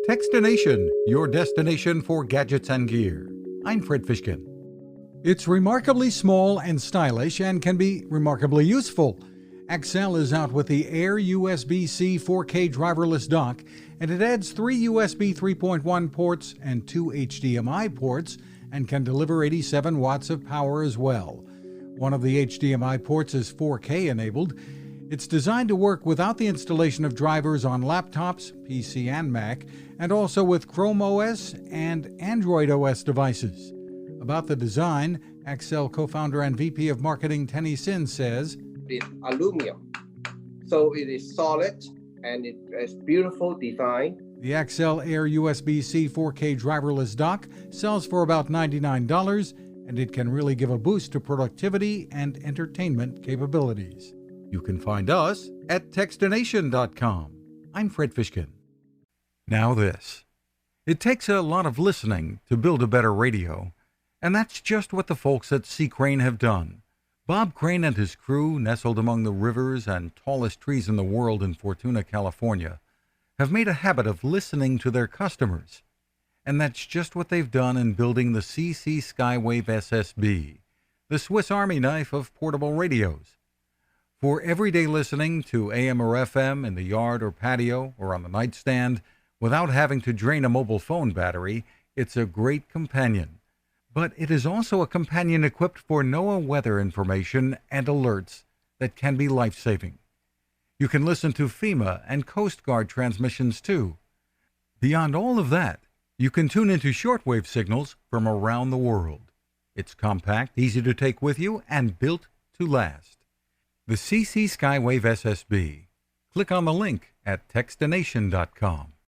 Fishkin-Techstination, your destination for gadgets and gear. I'm Fred Fishkin. It's remarkably small and stylish and can be remarkably useful. Accell is out with the Air USB C 4K driverless dock, and it adds 3 USB 3.1 ports and 2 HDMI ports and can deliver 87 watts of power as well. One of the HDMI ports is 4K enabled. It's designed to work without the installation of drivers on laptops, PC and Mac, and also with ChromeOS and Android OS devices. About the design, Accell co-founder and VP of Marketing Tenny says, It's aluminum, so it is solid and it has beautiful design. The Accell Air USB C 4K driverless dock sells for about $99, and it can really give a boost to productivity and entertainment capabilities. You can find us at Techstination.com. I'm Fred Fishkin. Now this. It takes a lot of listening to build a better radio, and that's just what the folks at C. Crane have done. Bob Crane and his crew, nestled among the rivers and tallest trees in the world in Fortuna, California, have made a habit of listening to their customers. And that's just what they've done in building the CC Skywave SSB, the Swiss Army knife of portable radios. For everyday listening to AM or FM in the yard or patio or on the nightstand without having to drain a mobile phone battery, it's a great companion. But it is also a companion equipped for NOAA weather information and alerts that can be life-saving. You can listen to FEMA and Coast Guard transmissions too. Beyond all of that, you can tune into shortwave signals from around the world. It's compact, easy to take with you, and built to last. The CC Skywave SSB. Click on the link at Techstination.com.